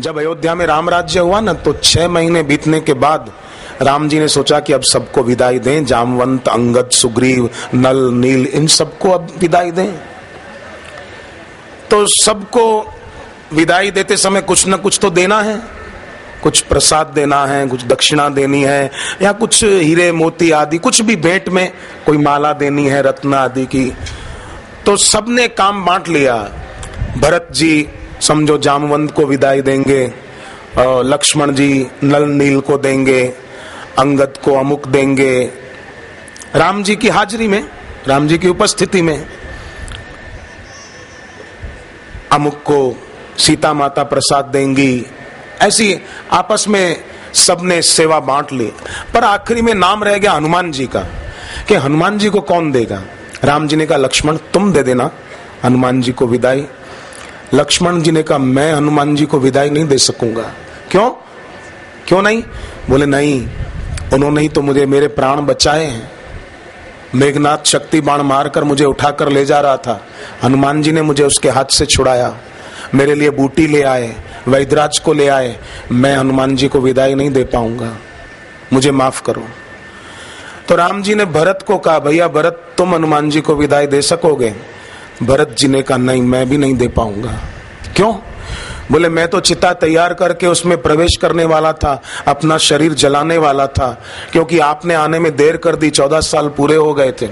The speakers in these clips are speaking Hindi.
जब अयोध्या में राम राज्य हुआ ना, तो 6 महीने बीतने के बाद राम जी ने सोचा कि अब सबको विदाई दें, जामवंत, अंगद, सुग्रीव, नल, नील, इन सबको अब विदाई दें। तो सबको विदाई देते समय कुछ न कुछ तो देना है, कुछ प्रसाद देना है, कुछ दक्षिणा देनी है, या कुछ हीरे मोती आदि कुछ भी भेंट में, कोई माला देनी है रत्न आदि की। तो सबने काम बांट लिया। भरत जी समझो जामवंत को विदाई देंगे, लक्ष्मण जी नल नील को देंगे, अंगद को अमुक देंगे, राम जी की हाजिरी में, राम जी की उपस्थिति में अमुक को सीता माता प्रसाद देंगी। ऐसी आपस में सबने सेवा बांट ली। पर आखिरी में नाम रह गया हनुमान जी का, कि हनुमान जी को कौन देगा। राम जी ने कहा लक्ष्मण तुम दे देना हनुमान जी को विदाई। लक्ष्मण जी ने कहा मैं हनुमान जी को विदाई नहीं दे सकूंगा। क्यों? क्यों नहीं? बोले नहीं, उन्होंने ही तो मुझे मेरे प्राण बचाए हैं। मेघनाथ शक्ति बाण मारकर मुझे उठाकर ले जा रहा था, हनुमान जी ने मुझे उसके हाथ से छुड़ाया, मेरे लिए बूटी ले आए, वैद्यराज को ले आए। मैं हनुमान जी को विदाई नहीं दे पाऊंगा, मुझे माफ करो। तो राम जी ने भरत को कहा भैया भरत तुम हनुमान जी को विदाई दे सकोगे? भरत जी ने कहा नहीं, मैं भी नहीं दे पाऊंगा। क्यों? बोले मैं तो चिता तैयार करके उसमें प्रवेश करने वाला था, अपना शरीर जलाने वाला था, क्योंकि आपने आने में देर कर दी, 14 साल पूरे हो गए थे।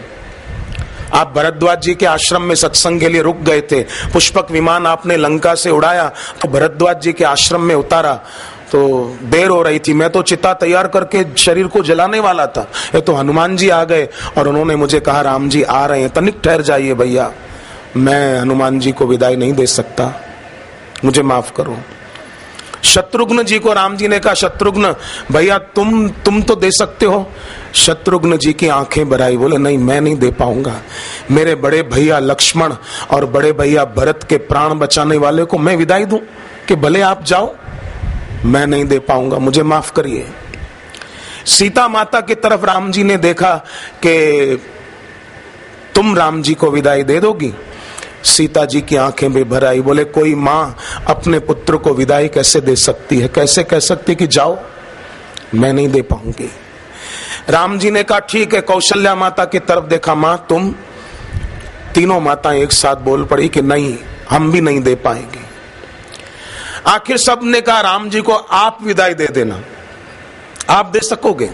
आप भरद्वाज जी के आश्रम में सत्संग के लिए रुक गए थे, पुष्पक विमान आपने लंका से उड़ाया तो भरद्वाज जी के आश्रम में उतारा, तो देर हो रही थी। मैं तो चिता तैयार करके शरीर को जलाने वाला था, ये तो हनुमान जी आ गए और उन्होंने मुझे कहा राम जी आ रहे हैं, तनिक ठहर जाइए भैया, मैं हनुमान जी को विदाई नहीं दे सकता, मुझे माफ करो। शत्रुघ्न जी को राम जी ने कहा शत्रुघ्न भैया तुम तो दे सकते हो। शत्रुघ्न जी की आंखें भर आई, बोले नहीं मैं नहीं दे पाऊंगा। मेरे बड़े भैया लक्ष्मण और बड़े भैया भरत के प्राण बचाने वाले को मैं विदाई दूं कि भले आप जाओ? मैं नहीं दे पाऊंगा, मुझे माफ करिए। सीता माता की तरफ राम जी ने देखा कि तुम राम जी को विदाई दे दोगी? सीता जी की आंखें भी भर आई, बोले कोई माँ अपने पुत्र को विदाई कैसे दे सकती है, कैसे कह सकती कि जाओ? मैं नहीं दे पाऊंगी। राम जी ने कहा ठीक है। कौशल्या माता की तरफ देखा, माँ तुम? तीनों माताएं एक साथ बोल पड़ी कि नहीं, हम भी नहीं दे पाएंगे। आखिर सबने कहा राम जी को आप विदाई दे देना, आप दे सकोगे?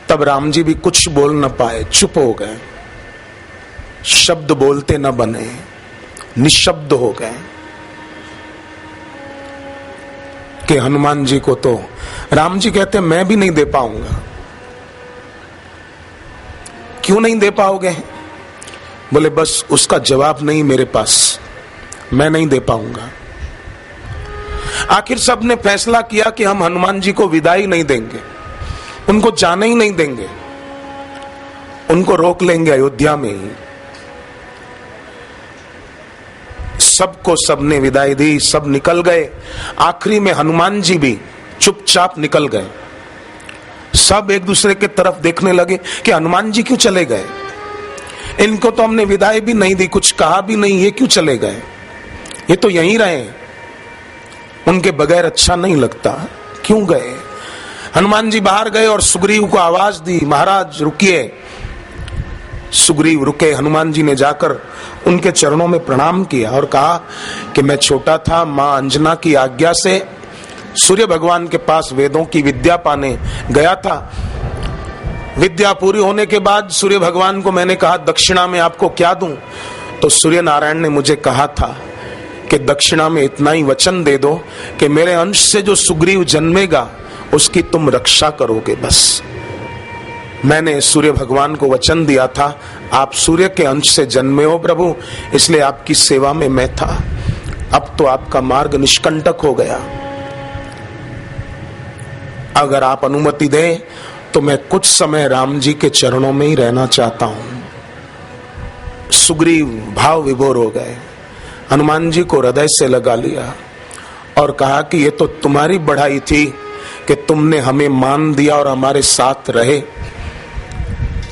तब राम जी भी कुछ बोल न पाए, चुप हो गए, शब्द बोलते न बने, निशब्द हो गए। कि हनुमान जी को तो राम जी कहते मैं भी नहीं दे पाऊंगा। क्यों नहीं दे पाओगे? बोले बस उसका जवाब नहीं मेरे पास, मैं नहीं दे पाऊंगा। आखिर सबने फैसला किया कि हम हनुमान जी को विदाई नहीं देंगे, उनको जाने ही नहीं देंगे, उनको रोक लेंगे अयोध्या में ही। सबको सबने विदाई दी, सब निकल गए। आखिरी में हनुमान जी भी चुपचाप निकल गए। सब एक दूसरे के तरफ देखने लगे कि हनुमान जी क्यों चले गए, इनको तो हमने विदाई भी नहीं दी, कुछ कहा भी नहीं, ये क्यों चले गए? ये तो यहीं रहे, उनके बगैर अच्छा नहीं लगता, क्यों गए? हनुमान जी बाहर गए और सुग्रीव को आवाज दी, महाराज रुकिए। सुग्रीव रुके। हनुमान जी ने जाकर उनके चरणों में प्रणाम किया और कहा कि मैं छोटा था, मां अंजना की आज्ञा से सूर्य भगवान के पास वेदों की विद्या पाने गया था। विद्या पूरी होने के बाद सूर्य भगवान को मैंने कहा दक्षिणा में आपको क्या दूं? तो सूर्य नारायण ने मुझे कहा था कि दक्षिणा में इतना ही वचन दे दो कि मेरे अंश से जो सुग्रीव जन्मेगा उसकी तुम रक्षा करोगे। बस मैंने सूर्य भगवान को वचन दिया था, आप सूर्य के अंश से जन्मे हो प्रभु, इसलिए आपकी सेवा में मैं था। अब तो आपका मार्ग निष्कंटक हो गया, अगर आप अनुमति दें तो मैं कुछ समय राम जी के चरणों में ही रहना चाहता हूं। सुग्रीव भाव विभोर हो गए, हनुमान जी को हृदय से लगा लिया और कहा कि ये तो तुम्हारी बढ़ाई थी कि तुमने हमें मान दिया और हमारे साथ रहे।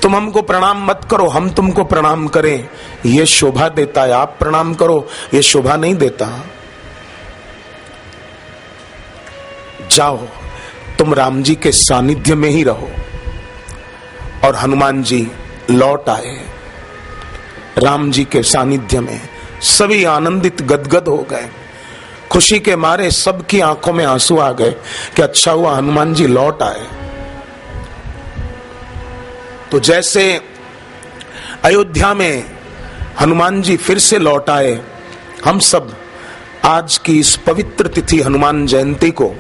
तुम हमको प्रणाम मत करो, हम तुमको प्रणाम करें, ये शोभा देता है। आप प्रणाम करो, ये शोभा नहीं देता। जाओ तुम राम जी के सानिध्य में ही रहो। और हनुमान जी लौट आए राम जी के सानिध्य में। सभी आनंदित गदगद हो गए, खुशी के मारे सबकी आंखों में आंसू आ गए कि अच्छा हुआ हनुमान जी लौट आए। तो जैसे अयोध्या में हनुमान जी फिर से लौट आए, हम सब आज की इस पवित्र तिथि हनुमान जयंती को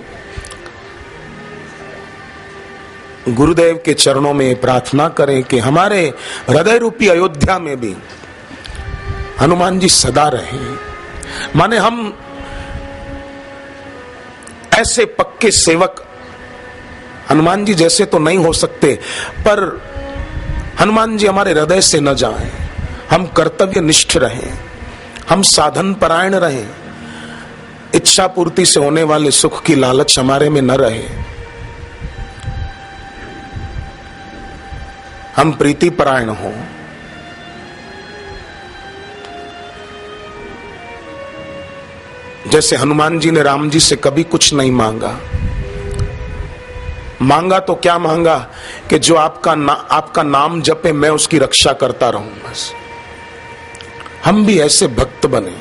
गुरुदेव के चरणों में प्रार्थना करें कि हमारे हृदय रूपी अयोध्या में भी हनुमान जी सदा रहे। माने हम ऐसे पक्के सेवक हनुमान जी जैसे तो नहीं हो सकते, पर हनुमान जी हमारे हृदय से न जाएं। हम कर्तव्य निष्ठ रहें, हम साधन परायण रहें, इच्छा पूर्ति से होने वाले सुख की लालच हमारे में न रहे। हम प्रीति परायण हों। जैसे हनुमान जी ने राम जी से कभी कुछ नहीं मांगा। मांगा तो क्या मांगा कि जो आपका नाम जपे मैं उसकी रक्षा करता रहूं। बस हम भी ऐसे भक्त बने।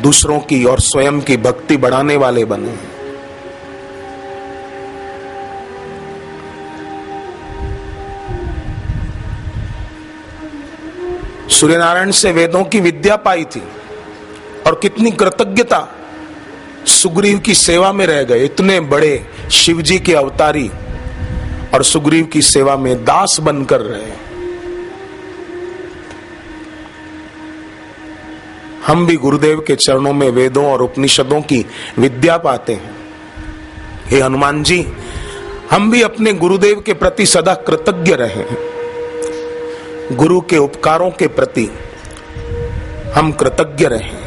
दूसरों की और स्वयं की भक्ति बढ़ाने वाले बने। सूर्यनारायण से वेदों की विद्या पाई थी और कितनी कृतज्ञता, सुग्रीव की सेवा में रह गए। इतने बड़े शिव जी के अवतारी और सुग्रीव की सेवा में दास बनकर रहे। हम भी गुरुदेव के चरणों में वेदों और उपनिषदों की विद्या पाते हैं। हे हनुमान जी, हम भी अपने गुरुदेव के प्रति सदा कृतज्ञ रहें। गुरु के उपकारों के प्रति हम कृतज्ञ रहें,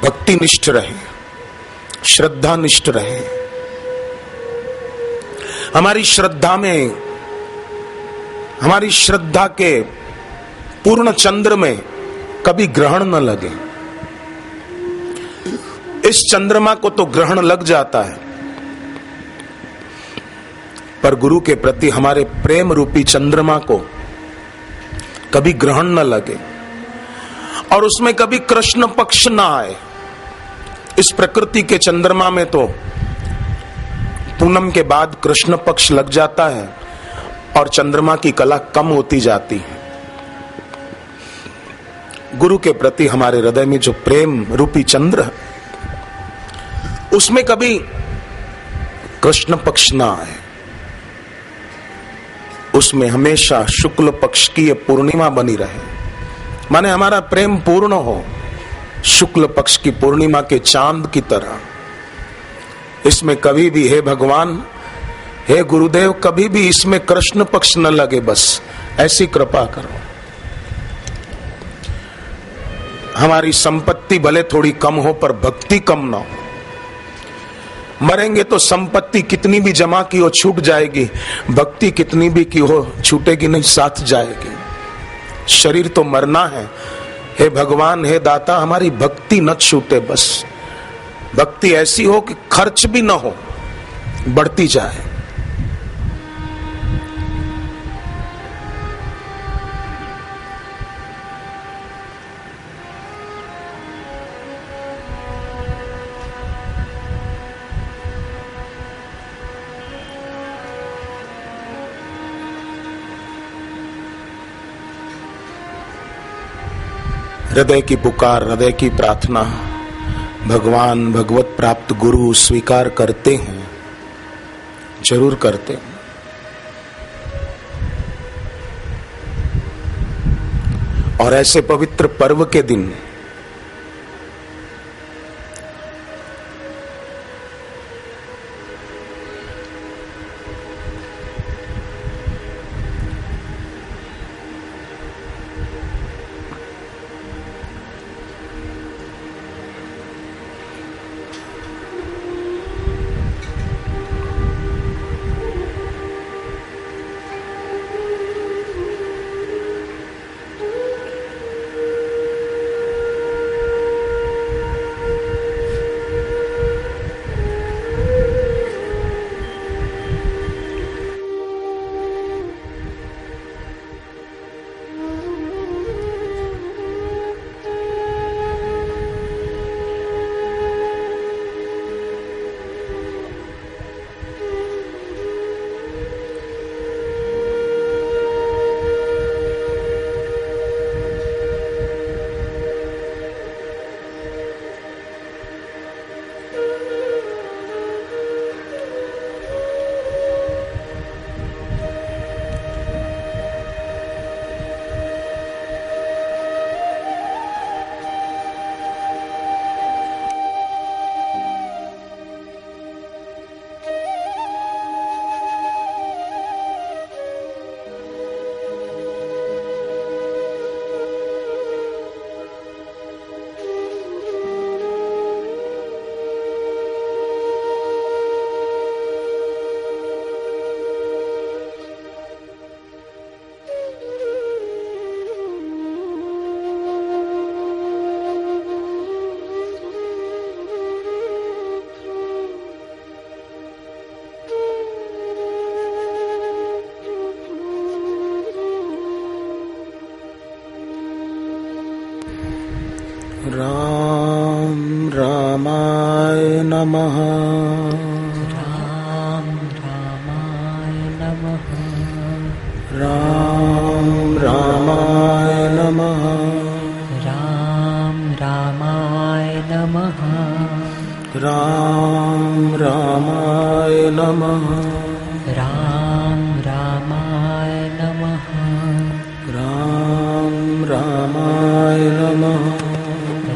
भक्ति निष्ठ रहें, श्रद्धा निष्ठ रहें। हमारी श्रद्धा के पूर्ण चंद्र में कभी ग्रहण न लगे। इस चंद्रमा को तो ग्रहण लग जाता है, पर गुरु के प्रति हमारे प्रेम रूपी चंद्रमा को कभी ग्रहण न लगे और उसमें कभी कृष्ण पक्ष न आए। इस प्रकृति के चंद्रमा में तो पूनम के बाद कृष्ण पक्ष लग जाता है और चंद्रमा की कला कम होती जाती है। गुरु के प्रति हमारे हृदय में जो प्रेम रूपी चंद्र है, उसमें कभी कृष्ण पक्ष ना आए। उसमें हमेशा शुक्ल पक्ष की ये पूर्णिमा बनी रहे। माने हमारा प्रेम पूर्ण हो, शुक्ल पक्ष की पूर्णिमा के चांद की तरह। इसमें कभी भी, हे भगवान, हे गुरुदेव, कभी भी इसमें कृष्ण पक्ष न लगे। बस ऐसी कृपा करो। हमारी संपत्ति भले थोड़ी कम हो, पर भक्ति कम ना हो। मरेंगे तो संपत्ति कितनी भी जमा की हो छूट जाएगी, भक्ति कितनी भी की हो छूटेगी नहीं, साथ जाएगी। शरीर तो मरना है। हे भगवान, हे दाता, हमारी भक्ति न छूटे। बस भक्ति ऐसी हो कि खर्च भी न हो, बढ़ती जाए। हृदय की पुकार, हृदय की प्रार्थना भगवान, भगवत प्राप्त गुरु स्वीकार करते हैं, जरूर करते हैं। और ऐसे पवित्र पर्व के दिन राम रामाय नमः। राम रामाय नमः। राम रामाय नमः। राम रामाय नमः। राम रामाय नमः। राम रामाय नमः। राम रामाय नमः।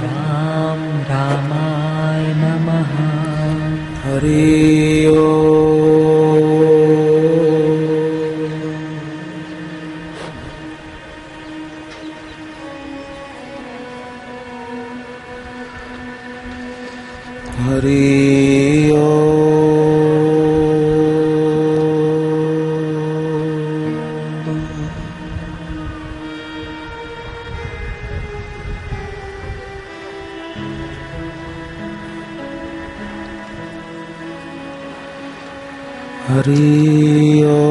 राम रामाय नमः। हरि ओम। हरि ओम। हरि ओम।